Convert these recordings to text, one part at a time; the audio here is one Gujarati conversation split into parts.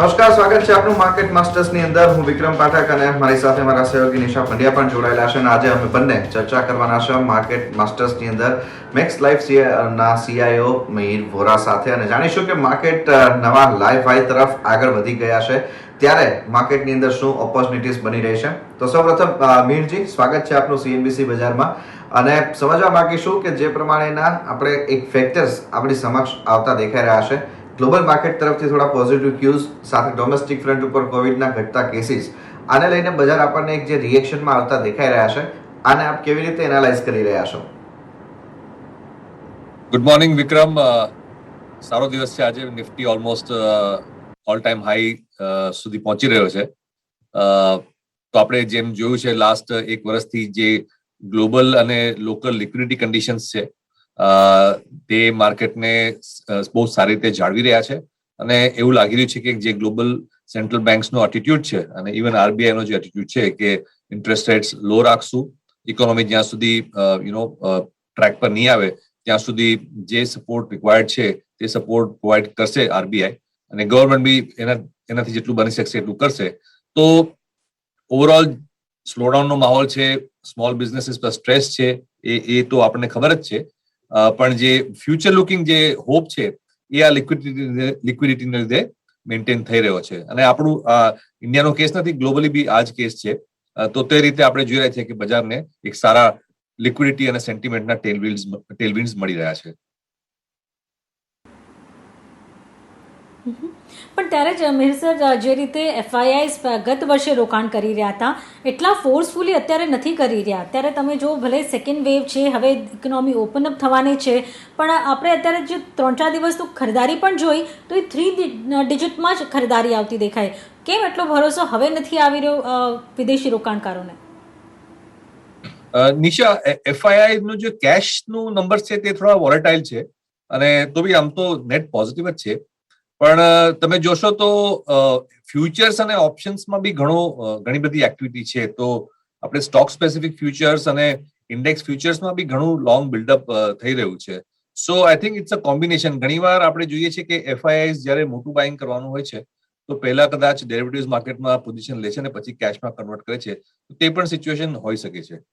નમસ્કાર, સ્વાગત છે આપનું માર્કેટ માસ્ટર્સની અંદર. હું વિક્રમ પાઠક અને મારી સાથે મારા સહયોગી નિશા પંડ્યા પણ જોડાયેલા છે અને આજે અમે બંને ચર્ચા કરવાના છે માર્કેટ માસ્ટર્સની અંદર મેક્સ લાઈફ ના સીઆઈઓ મિહિર વોરા સાથે અને જાણીશું કે માર્કેટ નવા લાઈફ હાઈ તરફ આગળ વધી ગયા છે ત્યારે માર્કેટની અંદર શું ઓપોર્ચ્યુનિટીઝ બની રહી છે. તો સૌપ્રથમ મિહિરજી, સ્વાગત છે આપનું સીએનબીસી બજારમાં અને સમજવા માંગીશું કે જે પ્રમાણેના આપણે એક ફેક્ટર્સ આપણી સમક્ષ આવતા દેખાઈ રહ્યા છે. ગ્લોબલ માર્કેટ તરફથી થોડા પોઝિટિવ ક્યુઝ સાથે ડોમેસ્ટિક ફ્રન્ટ ઉપર કોવિડના ઘટતા કેસીસ, આને લઈને બજાર આપણને એક જે રિએક્શનમાં આવતા દેખાઈ રહ્યા છે, આને આપ કેવી રીતે એનાલાઇઝ કરી રહ્યા છો? ગુડ મોર્નિંગ વિક્રમ. સારો દિવસ છે આજે. Nifty almost all time high સુધી પહોંચી રહ્યો છે. તો આપણે જેમ જોયું છે લાસ્ટ એક વર્ષથી જે ગ્લોબલ અને લોકલ લિક્વિડિટી કન્ડિશન્સ છે તે માર્કેટને બહુ સારી રીતે જાળવી રહ્યા છે અને એવું લાગી રહ્યું છે કે જે ગ્લોબલ સેન્ટ્રલ બેંક્સનો એટીટ્યુડ છે અને ઇવન આરબીઆઈનો જે એટીટ્યુડ છે કે ઇન્ટરેસ્ટ રેટ્સ લો રાખશું, ઇકોનોમી જ્યાં સુધી ટ્રેક પર નહીં આવે ત્યાં સુધી જે સપોર્ટ રિક્વાયર્ડ છે તે સપોર્ટ પ્રોવાઈડ કરશે આરબીઆઈ અને ગવર્મેન્ટ બી એનાથી જેટલું બની શકશે એટલું કરશે. તો ઓવરઓલ સ્લોડાઉનનો માહોલ છે, સ્મોલ બિઝનેસીસ પર સ્ટ્રેસ છે, એ તો આપણને ખબર જ છે. પણ જે ફ્યુચર લુકિંગ જે હોપ છે એ આ લિક્વિડિટીને લીધે મેન્ટેન થઈ રહ્યો છે અને આપણું ઇન્ડિયાનો કેસ નથી, ગ્લોબલી બી આ જ કેસ છે. તો તે રીતે આપણે જોઈ રહ્યા છીએ કે બજારને એક સારા લિક્વિડિટી અને સેન્ટિમેન્ટના ટેલવિન્ડ્સ મળી રહ્યા છે. પણ ત્યારે જ મિહિર સર, જે રીતે એફઆઈઆઈસ ગત વર્ષે રોકાણ કરી રહ્યા હતા એટલા ફોર્સફુલી અત્યારે નથી કરી રહ્યા. અત્યારે તમે જો ભલે સેકન્ડ વેવ છે, હવે ઇકોનોમી ઓપન અપ થવાની છે, પણ આપણે અત્યારે જે 3-4 દિવસ તો ખરીદારી પણ જોઈ તો એ 3 ડિજિટમાં જ ખરીદારી આવતી દેખાય. કેમ એટલો ભરોસો હવે નથી આવી રહ્યો વિદેશી રોકાણકારોને? નિશા, એફઆઈઆઈ નું જે કેશ નું નંબર છે તે થોડા વોલેટાઇલ છે અને તો બી આમ તો નેટ પોઝિટિવ જ છે. પણ તમે જોશો તો ફ્યુચર્સ અને ઓપ્શન્સમાં બી ઘણી બધી એક્ટિવિટી છે. તો આપણે સ્ટોક સ્પેસિફિક ફ્યુચર્સ અને ઇન્ડેક્સ ફ્યુચર્સમાં બી ઘણું લોંગ બિલ્ડઅપ થઈ રહ્યું છે. So I think it's a combination. ઘણીવાર આપણે જોઈએ છે કે એફઆઈઆઈ જ્યારે મોટું બાઇંગ કરવાનું હોય છે તો પહેલા કદાચ ડેરિવેટિવ્સ માર્કેટમાં પોઝિશન લે છે અને પછી કેશમાં કન્વર્ટ કરે છે. તે પણ સિચ્યુએશન હોઈ શકે છે.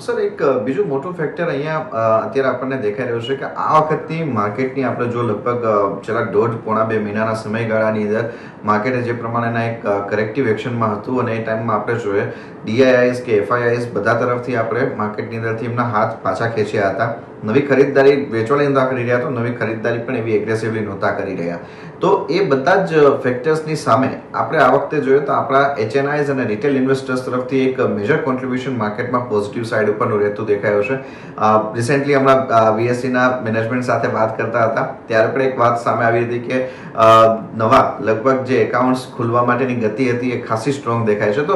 સર, એક બીજું મોટું ફેક્ટર અહીંયા અત્યારે આપણને દેખાઈ રહ્યું છે કે આ વખતની માર્કેટની આપણે જો લગભગ છેલ્લા 1.5-2 મહિનાના સમયગાળાની અંદર માર્કેટે જે પ્રમાણેના એક કરેક્ટિવ એક્શનમાં હતું અને એ ટાઈમમાં આપણે જોઈએ ડીઆઈઆઈસ કે એફઆઈઆઈસ બધા તરફથી આપણે માર્કેટની અંદરથી એમના હાથ પાછા ખેંચ્યા હતા. નવી ખરીદદારી વેચવાળી નહોતા કરી રહ્યા, તો નવી ખરીદદારી પણ એવી એગ્રેસિવલી નહોતા કરી રહ્યા. તો એ બધા જ ફેક્ટર્સની સામે આપણે આ વખતે જોઈએ તો આપણા એચએનઆઈઝ અને રિટેલ ઇન્વેસ્ટર્સ તરફથી એક મેજર કોન્ટ્રીબ્યુશન માર્કેટમાં પોઝિટિવ સાઇડ ઉપરનું રહેતું દેખાયું છે. રિસેન્ટલી હમણાં વીએસસીના મેનેજમેન્ટ સાથે વાત કરતા હતા ત્યારે પણ એક વાત સામે આવી હતી કે નવા લગભગ જે એકાઉન્ટ્સ ખુલવા માટેની ગતિ હતી એ ખાસી સ્ટ્રોંગ દેખાય છે. તો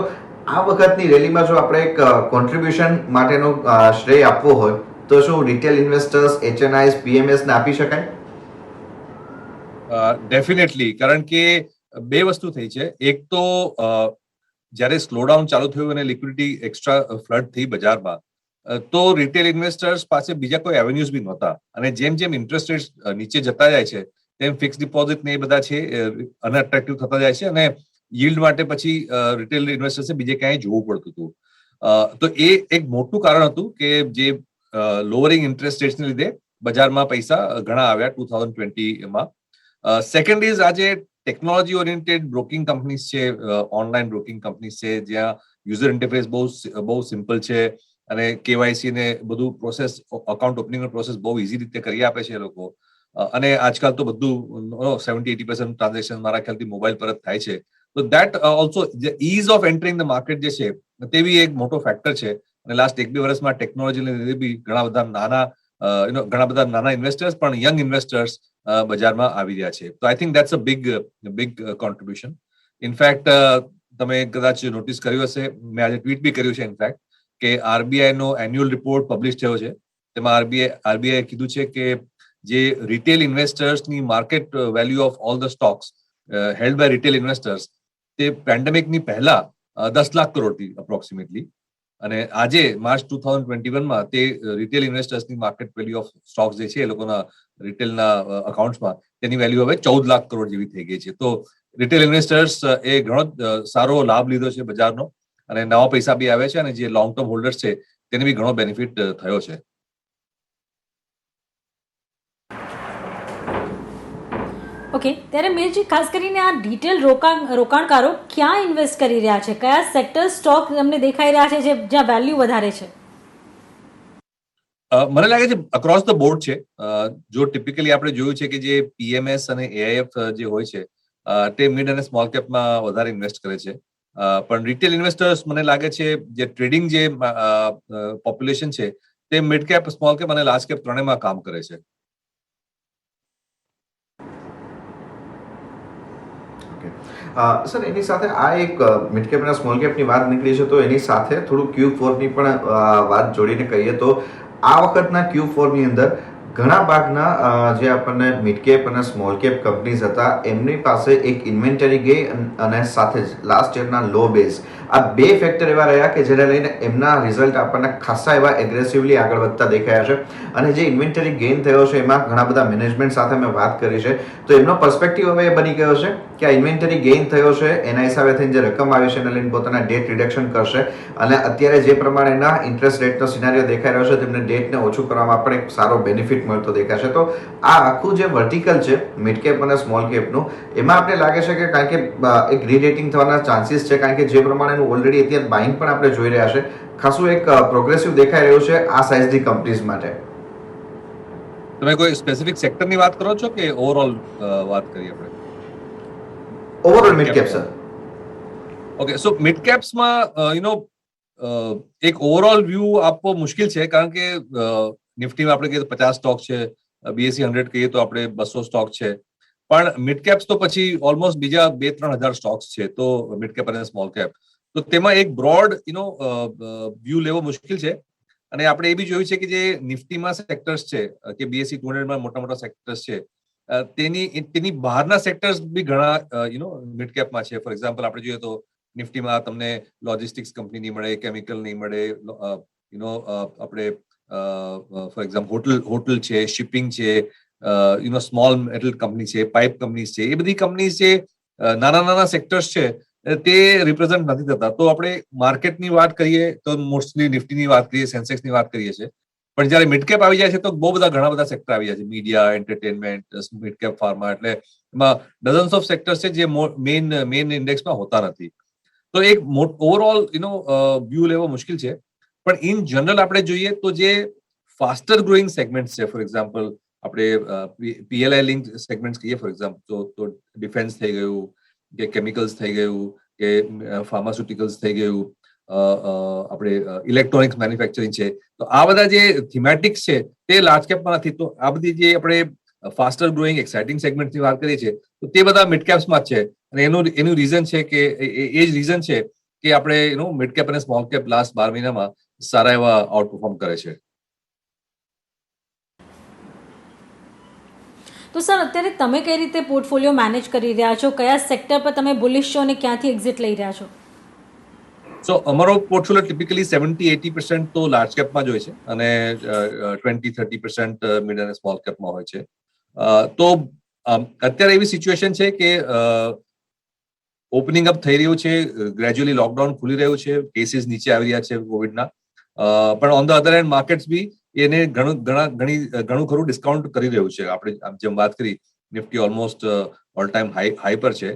આ વખતની રેલીમાં જો આપણે એક કોન્ટ્રીબ્યુશન માટેનો શ્રેય આપવો હોય તો શું રિટેલ ઇન્વેસ્ટર્સ, એચએનઆઈઝ, પીએમએસને આપી શકાય? ડેફિનેટલી. કારણ કે બે વસ્તુ થઈ છે. એક તો જ્યારે સ્લોડાઉન ચાલુ થયું અને લિક્વિડિટી એક્સ્ટ્રા ફ્લડ થઈ બજારમાં તો રિટેલ ઇન્વેસ્ટર્સ પાસે બીજા કોઈ એવેન્યુઝ બી નહોતા અને જેમ જેમ ઇન્ટરેસ્ટ રેટ્સ નીચે જતા જાય છે તેમ ફિક્સ ડિપોઝિટ ને એ બધા છે અનએટ્રેક્ટિવ થતા જાય છે અને yieldમાટે પછી રિટેલ ઇન્વેસ્ટર્સે બીજે ક્યાંય જોવું પડતું હતું. તો એ એક મોટું કારણ હતું કે જે લોવરિંગ ઇન્ટરેસ્ટ રેટ્સને લીધે બજારમાં પૈસા ઘણા આવ્યા 2020માં. સેકન્ડ ઇઝ આજે ટેકનોલોજી ઓરિએન્ટેડ બ્રોકિંગ કંપનીઝ છે, ઓનલાઈન બ્રોકિંગ કંપનીઝ છે જ્યાં યુઝર ઇન્ટરફેસ બહુ સિમ્પલ છે અને કેવાયસી ને બધું પ્રોસેસ, અકાઉન્ટ ઓપનિંગ પ્રોસેસ બહુ ઇઝી રીતે કરી આપે છે એ લોકો. અને આજકાલ તો બધું 70-80% ટ્રાન્ઝેક્શન મારા ખ્યાલથી મોબાઈલ પર જ થાય છે. તો that also ease of entering the market જે છે તે બી એક મોટો ફેક્ટર છે. અને લાસ્ટ 1-2 વર્ષમાં ટેકનોલોજીને લીધે બી ઘણા બધા નાના ઇન્વેસ્ટર્સ પણ યંગ ઇન્વેસ્ટર્સ બજારમાં આવી રહ્યા છે. તો I think that's a big contribution. In fact તમે કદાચ નોટિસ કર્યું હશે, મેં આજે ટ્વીટ બી કર્યું છે ઇનફેક્ટ, કે આરબીઆઈ નો એન્યુઅલ રિપોર્ટ પબ્લિશ થયો છે. તેમાં આરબીઆઈ કીધું છે કે જે રિટેલ ઇન્વેસ્ટર્સની market value of all the stocks held by retail investors તે પેન્ડેમિકની પહેલા 10 લાખ કરોડ હતી અપ્રોક્સિમેટલી અને આજે માર્ચ 2021માં તે રિટેલ ઇન્વેસ્ટર્સની માર્કેટ વેલ્યુ ઓફ સ્ટોક્સ જે છે એ લોકોના રિટેલના અકાઉન્ટ્સમાં તેની વેલ્યુ હવે 14 લાખ કરોડ જેવી થઈ ગઈ છે. તો રિટેલ ઇન્વેસ્ટર્સ એ ઘણો સારો લાભ લીધો છે બજારનો અને નવા પૈસા બી આવે છે અને જે લોંગ ટર્મ હોલ્ડર્સ છે તેને બી ઘણો બેનિફિટ થયો છે. ઓકે, ત્યારે મેરજી ખાસ કરીને આ ડિટેલ રોકાણકારો ક્યાં ઇન્વેસ્ટ કરી રહ્યા છે, કયા સેક્ટર સ્ટોક તમને દેખાઈ રહ્યા છે જ્યાં વેલ્યુ વધારે છે? મને લાગે છે અક્રોસ ધ બોર્ડ છે. જો ટિપિકલી આપણે જોયું છે કે જે પીએમએસ અને એઆઈએફ જે હોય છે તે મિડ અને સ્મોલ કેપમાં વધારે ઇન્વેસ્ટ કરે છે, પણ રિટેલ ઇન્વેસ્ટર્સ મને લાગે છે જે ટ્રેડિંગ જે પોપ્યુલેશન છે તે મિડ કેપ, સ્મોલ કેપ અને લાર્જ કેપ ત્રણેયમાં કામ કરે છે. સર, એની સાથે આ એક મિડ કેપ અને સ્મોલ કેપની વાત નીકળી છે, તો એની સાથે થોડું Q4 ની પણ વાત જોડીને કહીએ તો આ વખતના Q4 ની અંદર ઘણા ભાગના જે આપણને મિડ કેપ અને સ્મોલ કેપ કંપનીઝ હતા એમની પાસે એક ઇન્વેન્ટરી ગઈ અને સાથે જ લાસ્ટ યરના લો બેઝ, આ બે ફેક્ટર એવા રહ્યા કે જેને લઈને એમના રિઝલ્ટ આપણને ખાસા એવા એગ્રેસિવલી આગળ વધતા દેખાયા છે. અને જે ઇન્વેન્ટરી ગેઇન થયો છે એમાં ઘણા બધા મેનેજમેન્ટ સાથે મેં વાત કરી છે, તો એમનો પર્સપેક્ટિવ હવે એ બની ગયો છે કે આ ઇન્વેન્ટરી ગેઇન થયો છે એના હિસાબે થઈને જે રકમ આવી છે એને લઈને પોતાના ડેટ રિડક્શન કરશે અને અત્યારે જે પ્રમાણેના ઇન્ટરેસ્ટ રેટનો સિનારીઓ દેખાઈ રહ્યો છે તેમને ડેટને ઓછું કરવામાં પણ એક સારો બેનિફિટ મળતો દેખાશે. તો આ આખું જે વર્ટિકલ છે મિડ કેપ અને સ્મોલ કેપનું, એમાં આપણે લાગે છે કે કારણ કે એક રીરેટિંગ થવાના ચાન્સીસ છે, કારણ કે જે પ્રમાણેનું ઓલરેડી અત્યારે બાઇંગ પણ આપણે જોઈ રહ્યા છે, ખાસું એક પ્રોગ્રેસિવ દેખાઈ રહ્યું છે આ સાઇઝની કંપનીઝ માટે. તમે કોઈ સ્પેસિફિક સેક્ટરની વાત કરો છો કે ઓવરઓલ વાત કરીએ આપણે? Overall mid cap sir. Okay, so mid કેપ્સમાં એક ઓવરઓલ વ્યૂ આપવો મુશ્કેલ છે, કારણ કે નિફ્ટીમાં આપણે કહીએ તો 50 સ્ટોક છે, BSE 100 કહીએ તો આપણે 200 સ્ટોક છે, પણ મિડ કેપ્સ તો પછી ઓલમોસ્ટ બીજા 2-3 હજાર સ્ટોક્સ છે. તો મિડ કેપ અને સ્મોલ કેપ, તો તેમાં એક બ્રોડ વ્યૂ લેવો મુશ્કેલ છે. અને આપણે એ બી જોયું છે કે જે નિફ્ટીમાં સેક્ટર્સ છે કે BSE 200માં મોટા મોટા સેક્ટર્સ છે, તેની બહારના સેક્ટર્સ બી ઘણા મિડ કેપમાં છે. ફોર એક્ઝામ્પલ આપણે જોઈએ તો નિફ્ટીમાં તમને લોજિસ્ટિક્સ કંપની નહીં મળે, કેમિકલ નહીં મળે, આપણે ફોર એક્ઝામ્પલ હોટલ છે, શિપિંગ છે, સ્મોલ મેટલ કંપની છે, પાઇપ કંપનીઝ છે, એ બધી કંપનીઝ જે નાના નાના સેક્ટર્સ છે તે રિપ્રેઝન્ટ નથી થતા. તો આપણે માર્કેટની વાત કરીએ તો મોસ્ટલી નિફ્ટીની વાત કરીએ, સેન્સેક્સની વાત કરીએ છીએ, પણ જયારે મિડ કેપ આવી જાય છે તો બહુ ઘણા બધા સેક્ટર આવી જાય છે, media, entertainment, mid cap pharma, એટલે એમાં ડઝન્સ ઓફ સેક્ટર્સ છે જે મેઇન ઇન્ડેક્સમાં હોતા નથી. તો એક ઓવરઓલ વ્યૂ લેવો મુશ્કેલ છે. પણ ઇન જનરલ આપણે જોઈએ તો જે ફાસ્ટર ગ્રોઈંગ સેગમેન્ટ છે, ફોર એક્ઝામ્પલ આપણે PLI લિંક સેગમેન્ટ કહીએ, ફોર એક્ઝામ્પલ તો ડિફેન્સ થઈ ગયું, કે કેમિકલ્સ થઈ ગયું, કે ફાર્માસ્યુટિકલ્સ થઈ ગયું, આપણે ઇલેક્ટ્રોનિક્સ મેન્યુફેક્ચરિંગ છે, તો આ બધા જે થીમેટિક્સ છે તે લાર્જ કેપમાં નથી. તો આ બધી જે આપણે ફાસ્ટર ગ્રોઈંગ એક્સાઇટિંગ સેગમેન્ટની વાત કરીએ છીએ તો તે બધા મિડ કેપ્સમાં જ છે. અને એનું રીઝન છે કે એ જ રીઝન છે કે આપણે મિડ કેપ અને સ્મોલ કેપ લાસ્ટ 12 મહિનામાં સારા એવા આઉટ પરફોર્મ કરે છે. તો સર, અત્યારે તમે કઈ રીતે પોર્ટફોલિયો મેનેજ કરી રહ્યા છો, કયા સેક્ટર પર તમે બુલિશ છો અને ક્યાંથી એક્ઝિટ લઈ રહ્યા છો? સો અમારો પોર્ટફોલિયો ટિપિકલી 70-80% તો લાર્જ કેપમાં જ હોય છે અને 20-30% મિડ અને સ્મોલ કેપમાં હોય છે. તો અત્યારે એવી સિચ્યુએશન છે કે ઓપનિંગ અપ થઈ રહ્યું છે, ગ્રેજ્યુઅલી લોકડાઉન ખુલી રહ્યું છે, કેસીસ નીચે આવી રહ્યા છે કોવિડના, પણ on the other hand markets બી એને ઘણું ખરું ડિસ્કાઉન્ટ કરી રહ્યું છે. આપણે જેમ વાત કરી, Nifty almost all time high પર છે.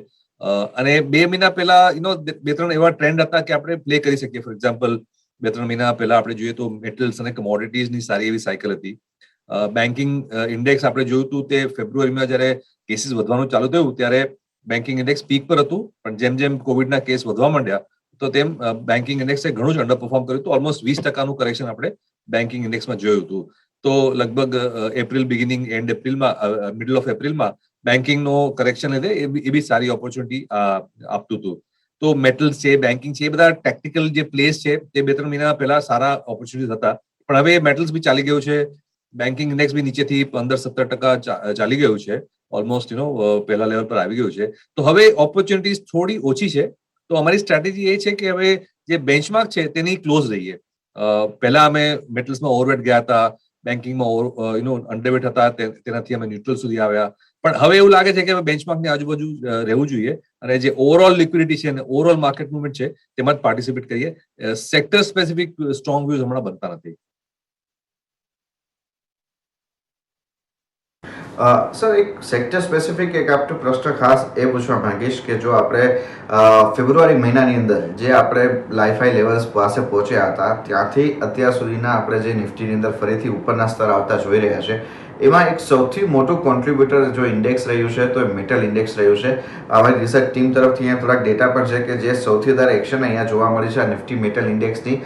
અને 2 મહિના પહેલા 2-3 એવા ટ્રેન્ડ હતા કે આપણે પ્લે કરી શકીએ. ફોર એક્ઝામ્પલ 2-3 મહિના પહેલા આપણે જોઈએ તો મેટલ્સ અને કમોડિટીઝની સારી એવી સાયકલ હતી. બેન્કિંગ ઇન્ડેક્સ આપણે જોયું હતું તે ફેબ્રુઆરીમાં જયારે કેસીસ વધવાનું ચાલુ થયું ત્યારે બેન્કિંગ ઇન્ડેક્સ પીક પર હતું, પણ જેમ જેમ કોવિડના કેસ વધવા માંડ્યા તો તેમ બેન્કિંગ ઇન્ડેક્સે ઘણું જ અંડર પરફોર્મ કર્યું હતું. ઓલમોસ્ટ 20% કરેક્શન આપણે બેન્કિંગ ઇન્ડેક્સમાં જોયું હતું. તો લગભગ એપ્રિલ બિગિનિંગ એન્ડ એપ્રિલમાં, મિડલ ઓફ એપ્રિલમાં બેન્કિંગનો કરેક્શન લીધે એ બી સારી ઓપોર્ચ્યુનિટી આપતું હતું. તો મેટલ્સ છે, બેન્કિંગ છે, એ બધા ટેકનિકલ જે પ્લેસ છે તે 2-3 મહિના પહેલા સારા ઓપોર્ચ્યુનિટી હતા, પણ હવે મેટલ્સ બી ચાલી ગયું છે, બેન્કિંગ ઇન્ડેક્સ બી નીચેથી 15-17% ચાલી ગયું છે, ઓલમોસ્ટ પહેલા લેવલ પર આવી ગયું છે. તો હવે ઓપોર્ચ્યુનિટીઝ થોડી ઓછી છે. તો અમારી સ્ટ્રેટેજી એ છે કે હવે જે બેન્ચમાર્ક છે તેની ક્લોઝ રહીએ. પહેલા અમે મેટલ્સમાં ઓવરવેટ ગયા હતા, બેન્કિંગમાં અંડરવેટ હતા, તેનાથી અમે ન્યુટ્રલ સુધી આવ્યા. પણ હવે એવું લાગે છે કે બેન્ચમાર્કની આજુબાજુ રહેવું જોઈએ અને જે ઓવરઓલ લિક્વિડિટી છે અને ઓવરઓલ માર્કેટ મુવમેન્ટ છે તેમાં જ પાર્ટિસિપેટ કરીએ. સેક્ટર સ્પેસિફિક સ્ટ્રોંગ વ્યૂઝ હમણાં બનતા નથી. સર, એક સેક્ટર સ્પેસિફિક એક આપનો પ્રશ્ન ખાસ એ પૂછવા માંગીશ કે જો આપણે ફેબ્રુઆરી મહિનાની અંદર જે આપણે લાઈફાઈ લેવલ્સ પાસે પહોંચ્યા હતા ત્યાંથી અત્યાર સુધીના આપણે જે નિફ્ટીની અંદર ફરીથી ઉપરના સ્તર આવતા જોઈ રહ્યા છે, એમાં એક સૌથી મોટું કોન્ટ્રીબ્યુટર જો ઇન્ડેક્સ રહ્યું છે તો એ મેટલ ઇન્ડેક્સ રહ્યું છે. અમારી રિસર્ચ ટીમ તરફથી અહીંયા થોડાક ડેટા પણ છે કે જે સૌથી વધારે એક્શન અહીંયા જોવા મળી છે આ નિફ્ટી મેટલ ઇન્ડેક્સની.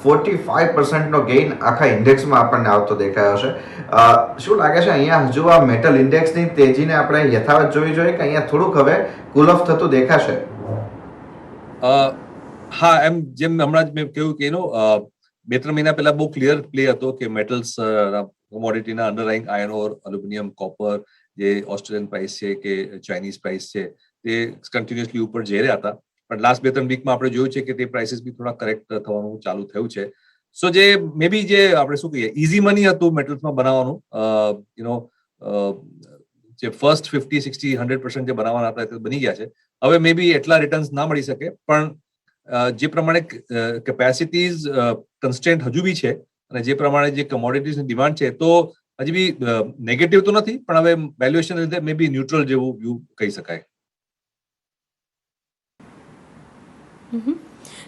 45% ગેઇન આખા ઇન્ડેક્સમાં આપણને આવતો દેખાયો છે. શું લાગે છે અહીંયા હજુ આ મેટલ ઇન્ડેક્સની તેજીને આપણે યથાવત જોવી જોઈએ કે અહીંયા થોડુંક હવે કુલ ઓફ થતું દેખાશે? હા, એમ જેમ હમણાં જ મેં કહ્યું કે 2-3 મહિના પહેલા બહુ ક્લિયર પ્લે હતો કે મેટલ્સ કોમોડિટીના અંડરલાઇંગ આયર્ન ઓર, એલ્યુમિનિયમ, કોપર, જે ઓસ્ટ્રેલિયન પ્રાઇસ છે કે ચાઇનીઝ પ્રાઇસ છે તે કન્ટિન્યુઅસલી ઉપર જઈ રહ્યા હતા. પણ લાસ્ટ 2-3 વીકમાં આપણે જોયું છે કે તે પ્રાઇસીસ બી થોડા કરેક્ટ થવાનું ચાલુ થયું છે. સો જે મે બી જે આપણે શું કહીએ ઇઝી મની હતું મેટલ્સમાં બનાવવાનું, જે ફર્સ્ટ 50, 60, 100% જે બનાવવાના હતા તે બની ગયા છે. હવે મે બી એટલા રિટર્ન્સ ના મળી શકે, પણ જે પ્રમાણે કેપેસિટીઝ કન્સ્ટ્રેન્ટ હજુ બી છે અને જે પ્રમાણે જે કમોડિટીઝની ડિમાન્ડ છે તો હજી બી નેગેટિવ તો નથી, પણ હવે વેલ્યુએશન લીધે મે બી ન્યુટ્રલ જેવું વ્યૂ કહી શકાય.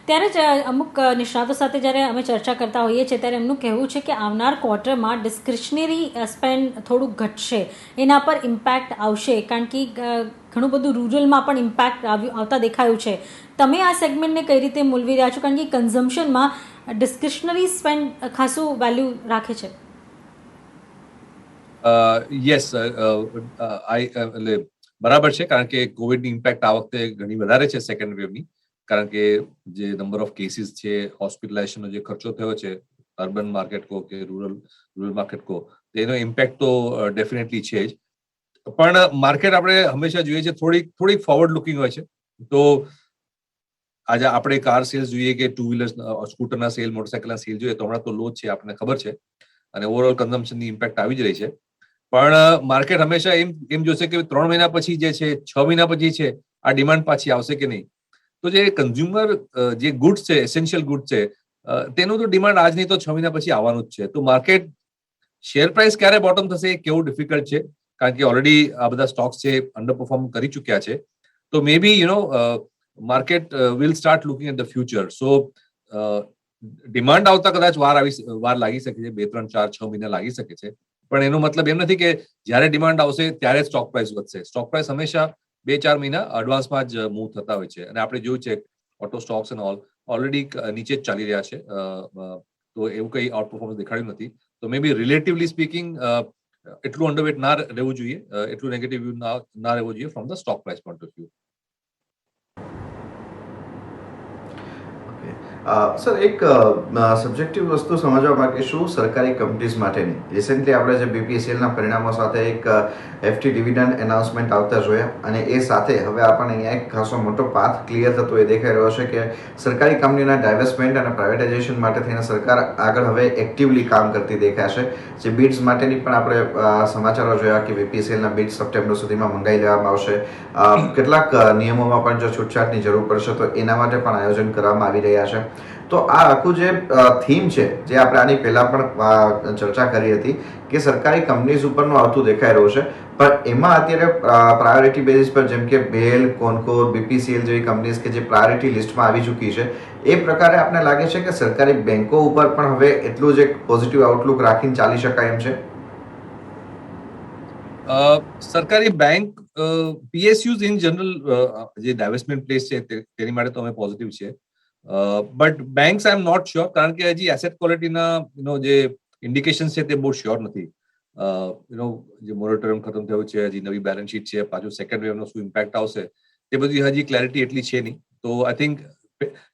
ત્યારે જ અમુક નિષ્ણાતો સાથે જ્યારે અમે ચર્ચા કરતા હોઈએ છીએ ત્યારે એમનું કહેવું છે કે આવનાર ક્વાર્ટરમાં ડિસ્ક્રિશનરી સ્પેન્ડ થોડુંક ઘટશે, એના પર ઇમ્પેક્ટ આવશે, કારણ કે ઘણું બધું રૂરલમાં પણ ઇમ્પેક્ટ આવતા દેખાયું છે. તમે આ સેગમેન્ટને કઈ રીતે મૂલવી રહ્યા છો, કારણ કે કન્ઝમ્પશનમાં ડિસ્ક્રિશનરી સ્પેન્ડ ખાસું વેલ્યુ રાખે છે? યસ, બરાબર છે, કારણ કે કોવિડની ઇમ્પેક્ટ આ વખતે ઘણી વધારે છે સેકન્ડ વેવની, કારણ કે જે નંબર ઓફ કેસીસ છે, હોસ્પિટલાઇઝેશનનો જે ખર્ચો થયો છે, અર્બન માર્કેટ કો કે રૂરલ માર્કેટ કો, તેનો ઇમ્પેક્ટ તો ડેફિનેટલી છે જ. પણ માર્કેટ આપણે હંમેશા જોઈએ છે થોડીક ફોરવર્ડ લુકિંગ હોય છે. તો આજે આપણે કાર સેલ્સ જોઈએ કે ટુ વ્હીલર, સ્કૂટરના સેલ, મોટરસાયકલના સેલ જોઈએ તો હમણાં તો લો છે, આપણને ખબર છે, અને ઓવરઓલ કન્ઝમ્પશનની ઇમ્પેક્ટ આવી જ રહી છે. પણ માર્કેટ હંમેશા એમ જોશે કે 3 મહિના પછી જે છે, 6 મહિના પછી છે, આ ડિમાન્ડ પાછી આવશે કે નહીં. તો જે કન્ઝ્યુમર જે ગુડ્સ છે, એસેન્શિયલ ગુડ્સ છે, તેનું તો ડિમાન્ડ આજ નહીં તો 6 મહિના પછી આવવાનું જ છે. તો માર્કેટ શેર પ્રાઇસ ક્યારે બોટમ થશે એ કેવું ડિફિકલ્ટ છે, કારણ કે ઓલરેડી આ બધા સ્ટોક્સ છે અંડર પરફોર્મ કરી ચૂક્યા છે. તો maybe market will start looking at the future. So demand આવતા કદાચ વાર લાગી શકે છે, 2, 3, 4, 6 મહિના લાગી શકે છે. પણ એનો મતલબ એમ નથી કે જ્યારે ડિમાન્ડ આવશે ત્યારે સ્ટોક પ્રાઇસ વધશે. સ્ટોક પ્રાઇસ હંમેશા 2-4 મહિના એડવાન્સમાં જ મૂવ થતા હોય છે, અને આપણે જોયું છે ઓટો સ્ટોક્સ એન્ડ ઓલરેડી નીચે જ ચાલી રહ્યા છે. તો એવું કંઈ આઉટ પરફોર્મન્સ દેખાડ્યું નથી. તો મે બી રિલેટિવલી સ્પીકિંગ એટલું અંડરવેટ ના રહેવું જોઈએ, એટલું નેગેટિવ વ્યૂ ના રહેવું જોઈએ from the stock price point of view. Sir, એક સબ્જેક્ટિવ વસ્તુ સમજવા માંગીશું સરકારી કંપનીઝ માટેની. રિસેન્ટલી આપણે જે બીપીએસએલના પરિણામો સાથે એક એફટી ડિવિડન્ડ એનાઉન્સમેન્ટ આવતા જોયા, અને એ સાથે હવે આપણને અહીંયા એક ખાસો મોટો પાથ ક્લિયર થતો એ દેખાઈ રહ્યો છે કે સરકારી કંપનીના ડાયવર્સમેન્ટ અને પ્રાઇવેટાઇઝેશન માટે થઈને સરકાર આગળ હવે એક્ટિવલી કામ કરતી દેખાશે. જે બિડ્સ માટેની પણ આપણે સમાચારો જોયા કે બીપીએસએલના બિડ સપ્ટેમ્બર સુધીમાં મંગાવી લેવામાં આવશે. કેટલાક નિયમોમાં પણ જો છૂટછાટની જરૂર પડશે તો એના માટે પણ આયોજન કરવામાં આવી રહ્યા છે. તો આ આખું જે થીમ છે, જે આપણે આની પહેલા પણ ચર્ચા કરી હતી કે સરકારી કંપનીઝ ઉપરનું આવતું દેખાઈ રહ્યું છે, પણ એમાં અત્યારે પ્રાયોરિટી બેઝિસ પર જેમ કે બેલ, કોન્કોર, બીપીસીએલ જેવી કંપનીઝ કે જે પ્રાયોરિટી લિસ્ટમાં આવી ચૂકી છે, એ પ્રકારે આપને લાગે છે કે સરકારી બેંકો ઉપર પણ હવે એટલું જ એક પોઝિટિવ આઉટલુક રાખીને ચાલી શકાય એમ છે? સરકારી બેંક, પીએસયુઝ ઇન જનરલ જે ડાયવર્સમેન્ટ પ્લેસ છે તેની માટે તો અમે પોઝિટિવ છે. But banks I am not sure, કારણ કે હજી એસેટ ક્વોલિટીના જે ઇન્ડિકેશન છે તે બહુ શ્યોર નથી. જે મોરેટોરિયમ ખતમ થયું છે, હજી નવી બેલેન્સ શીટ છે, પાછું સેકન્ડ વેવનો શું ઇમ્પેક્ટ આવશે તે બધી હજી ક્લેરિટી એટલી છે નહીં. તો આઈ થિંક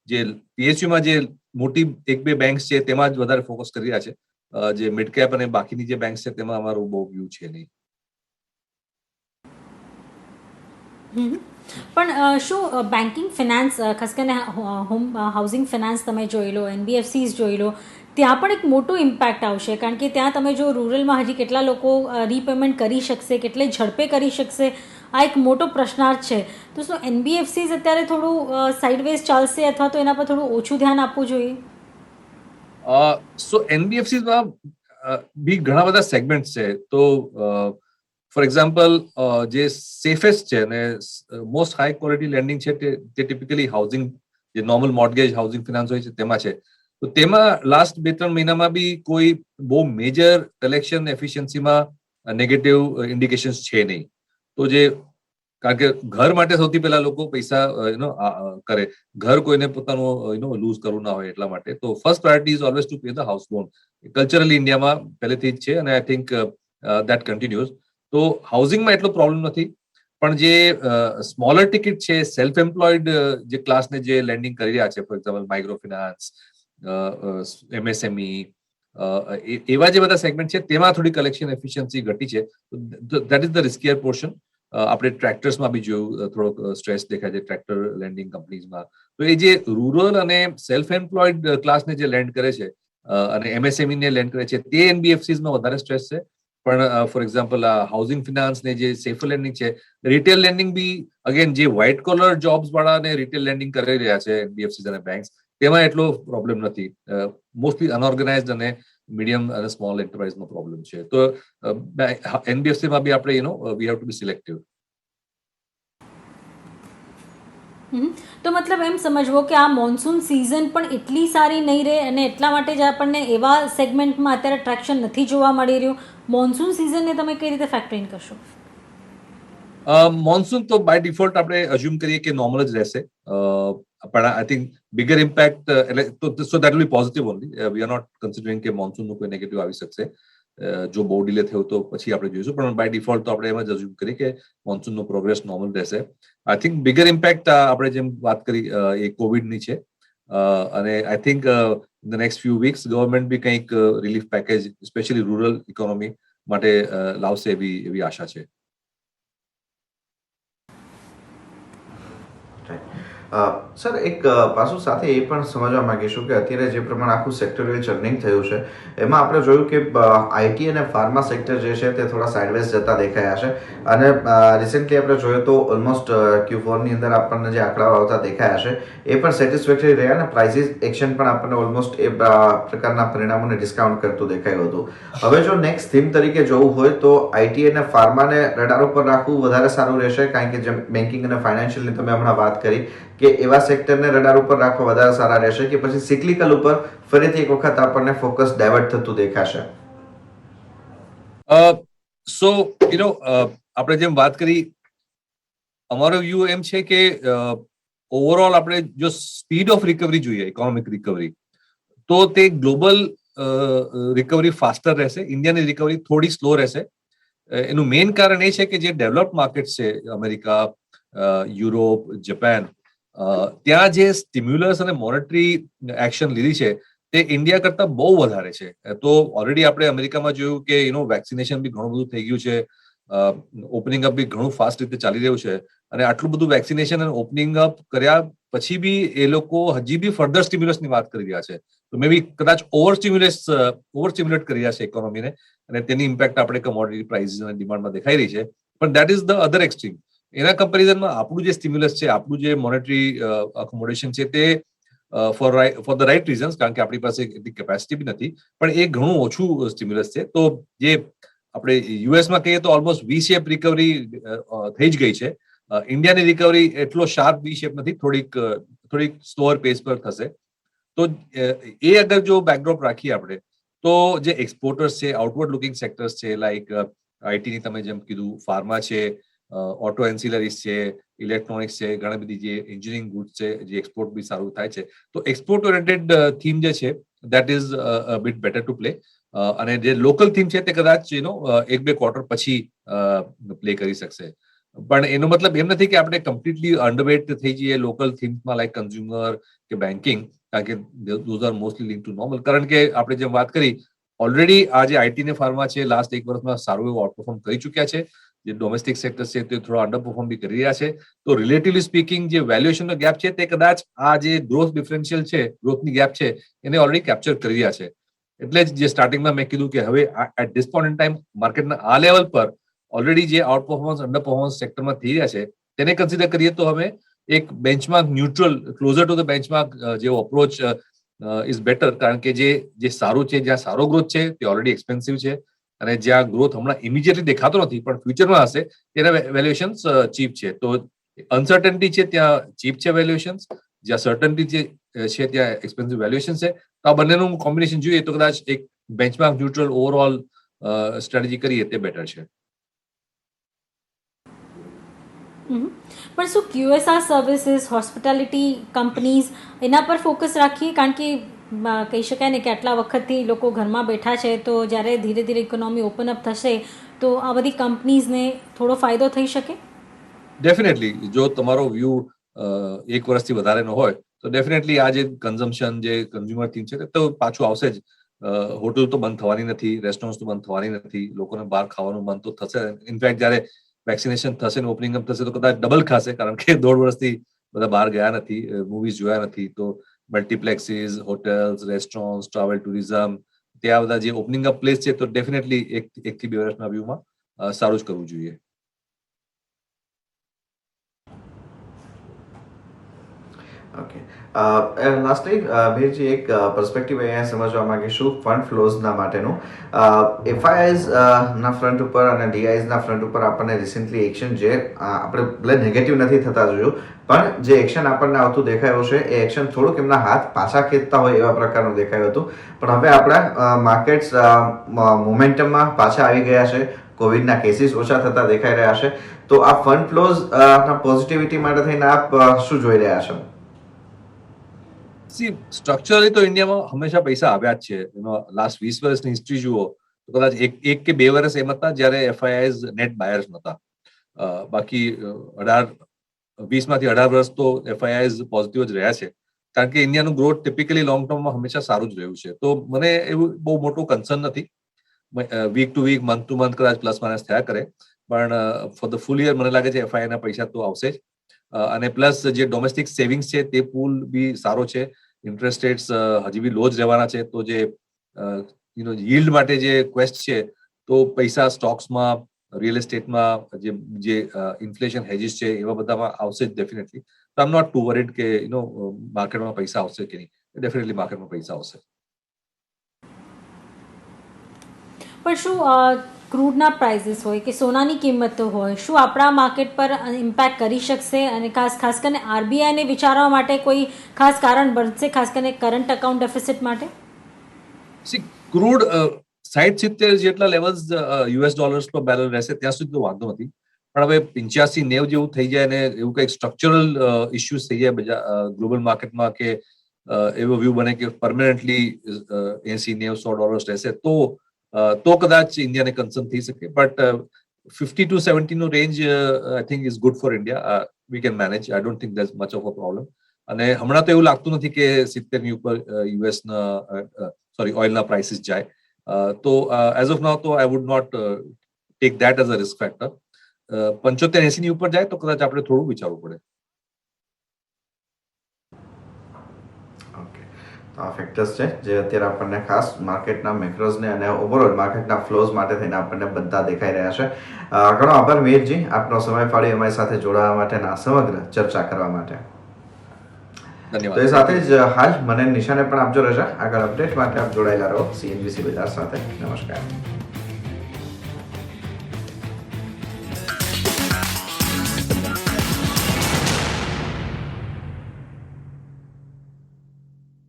જે પીએસયુમાં જે મોટી 1-2 બેંક્સ છે તેમાં જ વધારે ફોકસ કરી રહ્યા છે. જે મિડ કેપ અને બાકીની જે બેંક્સ છે તેમાં અમારું બહુ વ્યૂ છે નહીં. પણ શું બેન્કિંગ ફિનાન્સ ખાસ કરીને હોમ હાઉસિંગ ફિનાન્સ તમે જોઈ લો, એનબીએફસીઝ જોઈ લો, ત્યાં પણ એક મોટો ઇમ્પેક્ટ આવશે, કારણ કે ત્યાં તમે જો રૂરલમાં હજી કેટલા લોકો રીપેમેન્ટ કરી શકશે, કેટલે ઝડપે કરી શકશે, આ એક મોટો પ્રશ્નાર્થ છે. તો શું એનબીએફસીઝ અત્યારે થોડું સાઇડવેઝ ચાલશે અથવા તો એના પર થોડું ઓછું ધ્યાન આપવું જોઈએ? સો એનબીએફસીમાં બી ઘણા બધા સેગમેન્ટ છે. તો ફોર એક્ઝામ્પલ જે સેફેસ્ટ છે અને મોસ્ટ હાઈ ક્વોલિટી લેન્ડિંગ છે તે ટિપિકલી હાઉસિંગ, જે નોર્મલ મોર્ટગેજ હાઉસિંગ ફિનાન્સ હોય છે તેમાં છે. તો તેમાં લાસ્ટ 2-3 મહિનામાં બી કોઈ બહુ મેજર કલેક્શન એફિશિયન્સીમાં નેગેટિવ ઇન્ડિકેશન્સ છે નહીં. તો જે કારણ કે ઘર માટે સૌથી પહેલા લોકો પૈસા કરે, ઘર કોઈને પોતાનું લૂઝ કરવું ના હોય એટલા માટે. તો first priority is always to pay the house loan. Culturally ઇન્ડિયામાં પહેલેથી જ છે અને આઈ થિંક દેટ કન્ટિન્યુઝ. તો હાઉસિંગમાં એટલો પ્રોબ્લેમ નથી, પણ જે સ્મોલર ટિકિટ છે, સેલ્ફ એમ્પ્લોયડ જે ક્લાસને જે લેન્ડિંગ કરી રહ્યા છે, for example micro finance, MSME, એવા જે બધા સેગમેન્ટ છે તેમાં થોડી કલેક્શન એફિશિયન્સી ઘટી છે. That is the riskier portion. આપણે ટ્રેક્ટર્સમાં બી જોયું થોડોક સ્ટ્રેસ દેખાય છે ટ્રેક્ટર લેન્ડિંગ કંપનીઝમાં. તો એ જે રૂરલ અને સેલ્ફ એમ્પ્લોયડ ક્લાસને જે લેન્ડ કરે છે અને એમએસએમઈ ને લેન્ડ કરે છે તે એનબીએફસીઝમાં વધારે સ્ટ્રેસ છે. પણ ફોર એક્ઝામ્પલ આ હાઉસિંગ ફિનાન્સ ને જે સેફર લેન્ડિંગ છે, રિટેલ લેન્ડિંગ બી અગેન જે વ્હાઇટ કોલર જોબ્સ વાળાને રિટેલ લેન્ડિંગ કરી રહ્યા છે એનબીએફસીઝ અને બેંક્સ, તેમાં એટલો પ્રોબ્લેમ નથી. મોસ્ટલી અનઓર્ગેનાઇઝડ અને મીડિયમ અને સ્મોલ એન્ટરપ્રાઇઝનો પ્રોબ્લેમ છે. તો એનબીએફસીમાં બી આપણે we have to be selective. તો મતલબ એમ સમજવો કે આ મોન્સૂન સિઝન પણ એટલી સારી નહીં રહે અને એટલા માટે જ આપણને એવા સેગમેન્ટમાં અત્યારે ટ્રેક્શન નથી જોવા મળી રહ્યું. મોન્સૂન સિઝનને તમે કઈ રીતે ફેક્ટર ઇન કરશો? મોન્સૂન તો બાય ડિફોલ્ટ આપણે અઝ્યુમ કરીએ કે નોર્મલ જ રહેશે. પણ આઈ થિંક બિગર ઇમ્પેક્ટ એટલે so that will be positive only. We are not considering કે મોન્સૂનનું કોઈ નેગેટિવ આવી શકશે. જો બહુ ડિલે થયો તો પછી આપણે જોઈશું, પણ બાય ડિફોલ્ટ તો આપણે એમ જ અઝ્યુમ કરીએ કે મોન્સૂનનો પ્રોગ્રેસ નોર્મલ રહેશે. આઈ થિંક બિગર ઇમ્પેક્ટ આપણે જેમ વાત કરી એ કોવિડની છે અને I think in the next few weeks government બી કંઈક relief package specially rural economy માટે લાવશે એવી આશા છે. સર, એક પાછું સાથે એ પણ સમજવા માંગીશું કે અત્યારે જે પ્રમાણે આખું સેક્ટોરિયલ ચર્નિંગ થયું છે એમાં આપણે જોયું કે આઈટી અને ફાર્મા સેક્ટર જે છે તે થોડા સાઇડવેઝ જતા દેખાયા છે. અને રિસેન્ટલી આપણે જોઈએ તો ઓલમોસ્ટ Q4ની અંદર આપણને જે આંકડાઓ આવતા દેખાયા છે એ પણ સેટિસ્ફેક્ટરી રહ્યા અને પ્રાઇસીસ એક્શન પણ આપણને ઓલમોસ્ટ એ પ્રકારના પરિણામોને ડિસ્કાઉન્ટ કરતું દેખાયું હતું. હવે જો નેક્સ્ટ થીમ તરીકે જોવું હોય તો આઈટી અને ફાર્માને રડાર ઉપર રાખવું વધારે સારું રહેશે, કારણ કે જેમ બેન્કિંગ અને ફાઇનાન્શિયલની તમે હમણાં વાત કરી કે એવા સેક્ટરને રડાર ઉપર રાખવા વધારે સારા રહેશે, કે પછી સિક્લિકલ ઉપર ફરીથી એક વખત આપણને ફોકસ ડાયવર્ટ થતું દેખાશે? સો આપણે જેમ વાત કરી, અમારો વ્યૂ એમ છે કે ઓવરઓલ આપણે જો સ્પીડ ઓફ રિકવરી જોઈએ, ઇકોનોમિક રિકવરી, તો તે ગ્લોબલ રિકવરી ફાસ્ટર રહેશે, ઇન્ડિયાની રિકવરી થોડી સ્લો રહેશે. એનું મેઇન કારણ એ છે કે જે ડેવલપ્ડ માર્કેટ છે, અમેરિકા, યુરોપ, જાપાન, ત્યાં જે સ્ટિમ્યુલસ અને મોનેટરી એક્શન લીધી છે તે ઇન્ડિયા કરતા બહુ વધારે છે. તો ઓલરેડી આપણે અમેરિકામાં જોયું કે વેક્સિનેશન બી ઘણું બધું થઈ ગયું છે, ઓપનિંગ અપ બી ઘણું ફાસ્ટ રીતે ચાલી રહ્યું છે. અને આટલું બધું વેક્સિનેશન અને ઓપનિંગ અપ કર્યા પછી બી એ લોકો હજી બી ફર્ધર સ્ટિમ્યુલસની વાત કરી રહ્યા છે. તો મે બી કદાચ ઓવર સ્ટિમ્યુલેટ કરી રહ્યા છે ઇકોનોમીને, અને તેની ઇમ્પેક્ટ આપણે કમોડિટી પ્રાઇસીસ અને ડિમાન્ડમાં દેખાઈ રહી છે. પણ that is the other extreme. એના કમ્પેરિઝનમાં આપણું જે સ્ટિમ્યુલસ છે, આપણું જે મોનેટરી અકોમોડેશન છે, તે ફોર ધ રાઇટ રીઝન્સ, કારણ કે આપણી પાસે એટલી કેપેસિટી બી નથી, પણ એ ઘણું ઓછું સ્ટિમ્યુલસ છે. તો જે આપણે યુએસમાં કહીએ તો ઓલમોસ્ટ વી શેપ રિકવરી થઈ જ ગઈ છે. ઇન્ડિયાની રિકવરી એટલો શાર્પ વી શેપ નથી, થોડીક સ્લોઅર પેસ પર થશે. તો એ અગર જો બેકડ્રોપ રાખીએ આપણે, તો જે એક્સપોર્ટર્સ છે, આઉટવર્ડ લુકિંગ સેક્ટર્સ છે, લાઈક આઈટીની તમે જેમ કીધું, ફાર્મા છે, ઓટો એન્સિલરીઝ છે, ઇલેક્ટ્રોનિક્સ છે, ઘણી બધી જે એન્જિનિયરિંગ ગુડ્સ છે, જે એક્સપોર્ટ બી સારું થાય છે. તો એક્સપોર્ટ ઓરિએન્ટેડ થીમ જે છે that is a bit better to play. અને જે લોકલ થીમ છે તે કદાચ 1-2 ક્વાર્ટર પછી પ્લે કરી શકશે. પણ એનો મતલબ એમ નથી કે આપણે કમ્પ્લીટલી અંડરવેટ થઈ જઈએ લોકલ થીમ્સમાં, લાઈક કન્ઝ્યુમર કે બેન્કિંગ, કારણ કે those are mostly link to normal. કારણ કે આપણે જેમ વાત કરી, ઓલરેડી આ જે આઈટી ને ફાર્મા છે લાસ્ટ 1 વર્ષમાં સારું એવું આઉટપરફોર્મ કરી ચૂક્યા છે. જે ડોમેસ્ટિક સેક્ટર છે તે થોડા અંડર પરફોર્મ બી કરી રહ્યા છે. તો રિલેટિવલી સ્પીકિંગ જે વેલ્યુએશનનો ગેપ છે તે કદાચ આ જે ગ્રોથ ડિફરન્શિયલ છે, ગ્રોથની ગેપ છે, એને ઓલરેડી કેપ્ચર કરી રહ્યા છે. એટલે જ જે સ્ટાર્ટિંગમાં મેં કીધું કે હવે at this point in time માર્કેટના આ લેવલ પર ઓલરેડી જે આઉટ પરફોર્મન્સ અંડર પરફોર્મન્સ સેક્ટરમાં થઈ રહ્યા છે તેને કન્સિડર કરીએ તો હવે એક benchmark neutral closure to the benchmark જેવો અપ્રોચ ઇઝ બેટર. કારણ કે જે સારું છે, જ્યાં સારો ગ્રોથ છે તે ઓલરેડી એક્સપેન્સિવ છે, અને જ્યાં ગ્રોથ હમણાં ઇમિડિયેટલી દેખાતો નથી પણ ફ્યુચરમાં હશે તેના વેલ્યુએશન્સ ચીપ છે. તો અનસર્ટનિટી છે ત્યાં ચીપ છે વેલ્યુએશન્સ, જ્યાં સર્ટનિટી છે ત્યાં એક્સપેન્સિવ વેલ્યુએશન છે. તો આ બંનેનું કોમ્બિનેશન જોઈએ તો કદાચ એક બેન્ચમાર્ક ન્યુટ્રલ ઓવરઓલ સ્ટ્રેટેજી કરીએ તે બેટર છે. પણ શું QSR સર્વિસીસ, હોસ્પિટાલિટી કંપનીઝ એના પર ફોકસ રાખીએ? કારણ કે કહી શકાય ને કે આટલા વખતથી લોકો ઘરમાં બેઠા છે, તો જ્યારે ધીરે ધીરે ઇકોનોમી ઓપન અપ થશે તો આ બધી કંપનીઝને થોડો ફાયદો થઈ શકે. ડેફિનેટલી જો તમારો વ્યૂ 1 વર્ષથી વધારેનો હોય તો ડેફિનેટલી આ જે કન્ઝમ્પશન, જે કન્ઝ્યુમર થીમ છે તો પાછું આવશે જ. હોટલ તો બંધ થવાની નથી, રેસ્ટોરન્ટ તો બંધ થવાની નથી, લોકોને બહાર ખાવાનું મન તો થશે. ઇનફેક્ટ જ્યારે વેક્સિનેશન થશે ને ઓપનિંગ અપ થશે તો કદાચ ડબલ ખાશે, કારણ કે 1.5 વર્ષથી બધા બહાર ગયા નથી, મૂવીઝ જોયા નથી. તો multiplexes, hotels, restaurant, travel tourism, ત્યાં બધા જે ઓપનિંગ અપ પ્લેસ છે તો ડેફિનેટલી 1 થી 2 વર્ષના વ્યૂમાં સારું જ કરવું જોઈએ. ઓકે, લાસ્ટલી ભીરજી એક પર્સપેક્ટિવ અહીંયા સમજવા માંગીશું ફંડ ફ્લોઝના માટેનું. FIIs ના ફ્રન્ટ ઉપર અને DIs ના ફ્રન્ટ ઉપર આપણને રિસેન્ટલી એક્શન જે આપણે ભલે નેગેટિવ નથી થતા જોયું, પણ જે એક્શન આપણને આવતું દેખાયું છે એ એક્શન થોડુંક એમના હાથ પાછા ખેંચતા હોય એવા પ્રકારનું દેખાયું હતું. પણ હવે આપણા માર્કેટ્સ મોમેન્ટમમાં પાછા આવી ગયા છે, કોવિડના કેસીસ ઓછા થતા દેખાઈ રહ્યા છે. તો આ ફંડ ફ્લોઝ ના પોઝિટિવિટી માટે થઈને આપ શું જોઈ રહ્યા છો? સ્ટ્રક્ચરલી તો ઇન્ડિયામાં હંમેશા પૈસા આવ્યા જ છે. લાસ્ટ 20 વર્ષની હિસ્ટ્રી જુઓ તો કદાચ એક કે 2 વર્ષ એમ હતા જ્યારે FIIs નેટ બાયર્સ નહોતા. બાકી 20 માંથી 18 વર્ષ તો FIIs પોઝિટિવ જ રહ્યા છે, કારણ કે ઇન્ડિયાનું ગ્રોથ ટિપિકલી લોંગ ટર્મમાં હંમેશા સારું જ રહ્યું છે. તો મને એવું બહુ મોટું કન્સર્ન નથી. Week to week, month to month કદાચ પ્લસ માઇનસ થયા કરે, પણ ફોર ધ ફૂલ યર મને લાગે છે FII ના પૈસા તો આવશે જ. અને પ્લસ જે ડોમેસ્ટિક સેવિંગ્સ છે તે પૂલ બી સારો છે. ઇન્ટરેસ્ટ રેટ્સ હજી બી લો જ રહેવાના છે. તો જે yieldમાટે જે ક્વેસ્ટ છે તો પૈસા સ્ટોક્સમાં, રિયલ એસ્ટેટમાં, જે ઇન્ફ્લેશન હેજીસ છે એવા બધામાં આવશે જ ડેફિનેટલી. તો આઈ એમ નોટ ટુ વરીડ કે માર્કેટમાં પૈસા આવશે કે નહીં. ડેફિનેટલી માર્કેટમાં પૈસા આવશે. પણ શું ક્રૂડના પ્રાઇસીસ હોય કે સોનાની કિંમતો હોય, શું આપણા માર્કેટ પર ઇમ્પેક્ટ કરી શકશે? અને ખાસ કરીને RBIને વિચારવા માટે કોઈ ખાસ કારણ બનશે, ખાસ કરીને કરંટ અકાઉન્ટ ડેફિસિટ માટે? ક્રૂડ 60-70 જેટલા લેવલ્સ $US પર બેરલ રહેશે ત્યાં સુધી તો વાંધો નથી. પણ હવે 85-90 જેવું થઈ જાય ને એવું કંઈક સ્ટ્રક્ચરલ ઇસ્યુઝ થઈ જાય ગ્લોબલ માર્કેટમાં, કે એવો વ્યૂ બને કે પરમાનન્ટલી $80-90-100 રહેશે તો કદાચ ઇન્ડિયાને કન્સર્ન થઈ શકે. બટ 50 to 70 નો range I think is good for India. We can manage. I don't think there is much of a problem. અને હમણાં તો એવું લાગતું નથી કે 70 ની ઉપર ઓઇલના પ્રાઇસીસ જાય. તો એઝ ઓફ નાઉ તો I would not take that as a risk factor. 75-80 ની ઉપર જાય તો કદાચ આપણે થોડું વિચારવું પડે. આ ફેક્ટર્સ છે જે અત્યારે આપણને ખાસ માર્કેટના મેક્રોઝને અને ઓવરઓલ માર્કેટના ફ્લોઝ માટે થઈને આપણને બધા દેખાઈ રહ્યા છે. ઘણો આભાર મીરજી, આપનો સમય ફાળી અમારી સાથે જોડાવા માટે અને આ સમગ્ર ચર્ચા કરવા માટે. ધન્યવાદ. તો એ સાથે જ હાલ મને નિશાને પણ આપજો રજા. આગળ અપડેટ માટે આપ જોડાયેલા રહો CNBC બજાર સાથે. નમસ્કાર.